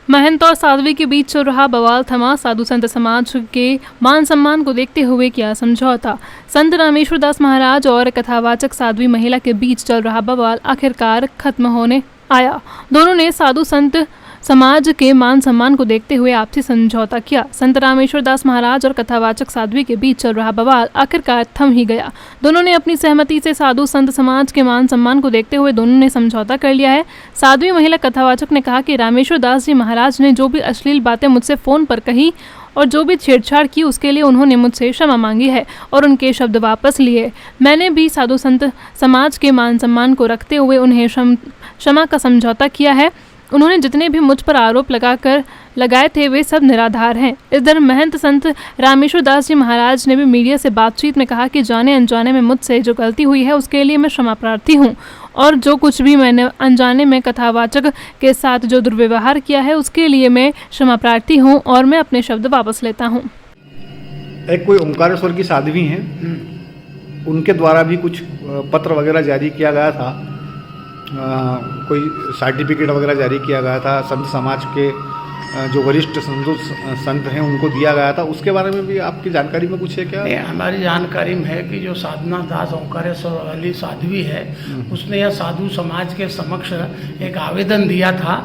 महंत और साध्वी के बीच चल रहा बवाल थमा, साधु संत समाज के मान सम्मान को देखते हुए किया समझौता। संत रामेश्वर दास महाराज और कथावाचक साध्वी महिला के बीच चल रहा बवाल आखिरकार खत्म होने आया। दोनों ने साधु संत समाज के मान सम्मान को देखते हुए आपसी समझौता किया। संत रामेश्वर दास महाराज और कथावाचक साध्वी के बीच चल रहा बवाल आखिरकार थम ही गया। दोनों ने अपनी सहमति से साधु संत समाज के मान सम्मान को देखते हुए दोनों ने समझौता कर लिया है। साध्वी महिला कथावाचक ने कहा कि रामेश्वर दास जी महाराज ने जो भी अश्लील बातें मुझसे फोन पर कही और जो भी छेड़छाड़ की उसके लिए उन्होंने मुझसे क्षमा मांगी है और उनके शब्द वापस लिए। मैंने भी साधु संत समाज के मान सम्मान को रखते हुए उन्हें क्षमा का समझौता किया है। उन्होंने जितने भी मुझ पर आरोप लगाए थे वे सब निराधार हैं। इधर महंत संत रामेश्वर दास जी महाराज ने भी मीडिया से बातचीत में कहा कि जाने अनजाने में मुझसे जो गलती हुई है उसके लिए मैं क्षमा प्रार्थी हूँ और जो कुछ भी मैंने अनजाने में कथावाचक के साथ जो दुर्व्यवहार किया है उसके लिए मैं क्षमा प्रार्थी हूँ और मैं अपने शब्द वापस लेता हूँ। एक कोई ओंकारेश्वर की साध्वी हैं, उनके द्वारा भी कुछ पत्र वगैरह जारी किया गया था, कोई सर्टिफिकेट वगैरह जारी किया गया था, संत समाज के जो वरिष्ठ संत हैं उनको दिया गया था, उसके बारे में भी आपकी जानकारी में कुछ है क्या? हमारी जानकारी में है कि जो साधना दास ओंकारेश्वर वाली साध्वी है उसने यह साधु समाज के समक्ष एक आवेदन दिया था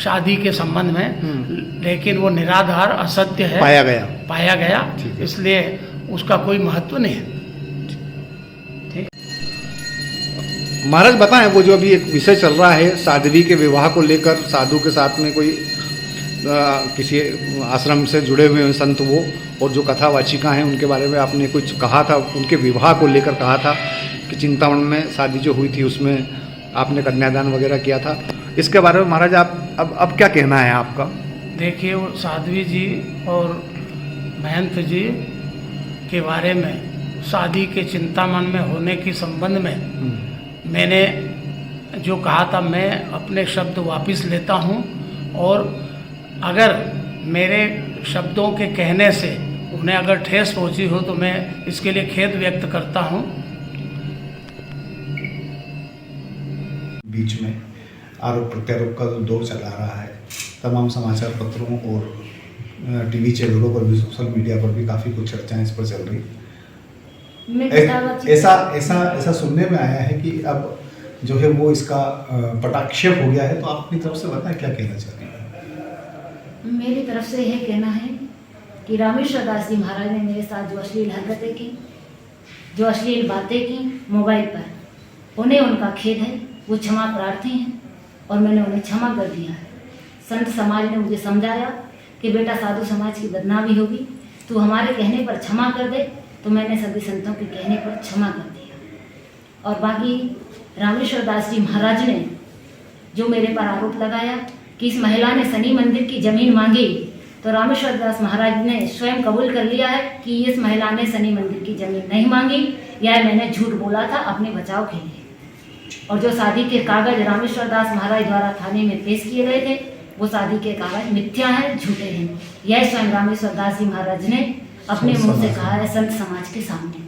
शादी के संबंध में, लेकिन वो निराधार असत्य है पाया गया इसलिए उसका कोई महत्व नहीं है। महाराज बताएं, वो जो अभी एक विषय चल रहा है साध्वी के विवाह को लेकर, साधु के साथ में कोई किसी आश्रम से जुड़े हुए हैं संत वो, और जो कथावाचिका हैं उनके बारे में आपने कुछ कहा था, उनके विवाह को लेकर कहा था कि चिंतामण में शादी जो हुई थी उसमें आपने कन्यादान वगैरह किया था, इसके बारे में महाराज आप अब क्या कहना है आपका? देखिए, वो साध्वी जी और महंत जी के बारे में शादी के चिंतामण में होने के संबंध में मैंने जो कहा था मैं अपने शब्द वापस लेता हूं और अगर मेरे शब्दों के कहने से उन्हें अगर ठेस पहुंची हो तो मैं इसके लिए खेद व्यक्त करता हूं। बीच में आरोप प्रत्यारोप का जो दौर चला रहा है, तमाम समाचार पत्रों और टीवी चैनलों पर भी, सोशल मीडिया पर भी काफ़ी कुछ चर्चाएं इस पर चल रही। ऐसा सुनने में आया है कि अब जो है वो इसका पटाक्षेप हो गया है, तो आप अपनी तरफ से बताएं क्या कहना चाहते हैं? मेरी तरफ से यह कहना है कि रामेश्वर दास जी महाराज ने मेरे साथ जो अश्लील हरकतें की, जो अश्लील बातें की मोबाइल पर, उन्हें उनका खेद है, वो क्षमा प्रार्थी हैं और मैंने उन्हें क्षमा कर दिया है। संत समाज ने मुझे समझाया कि बेटा साधु समाज की बदनामी होगी, तू हमारे कहने पर क्षमा कर दे, तो मैंने सभी संतों के कहने पर क्षमा कर दिया। और बाकी रामेश्वर दास जी महाराज ने जो मेरे पर आरोप लगाया कि इस महिला ने शनि मंदिर की ज़मीन मांगी, तो रामेश्वर दास महाराज ने स्वयं कबूल कर लिया है कि इस महिला ने शनि मंदिर की ज़मीन नहीं मांगी, यह मैंने झूठ बोला था अपने बचाव के लिए। और जो शादी के कागज़ रामेश्वर दास महाराज द्वारा थाने में पेश किए गए थे, वो शादी के कागज़ मिथ्या हैं, झूठे हैं। यह स्वयं रामेश्वर दास जी महाराज ने अपने मुंह से कहा है संत समाज के सामने।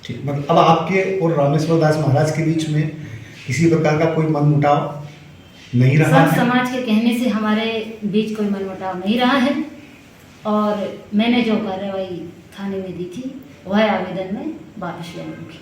ठीक, मतलब अब आपके और रामेश्वर दास महाराज के बीच में किसी प्रकार का कोई मनमुटाव नहीं रहा है? संत समाज के कहने से हमारे बीच कोई मनमुटाव नहीं रहा है और मैंने जो कार्रवाई थाने में दी थी वह आवेदन में वापस ले लूँगी।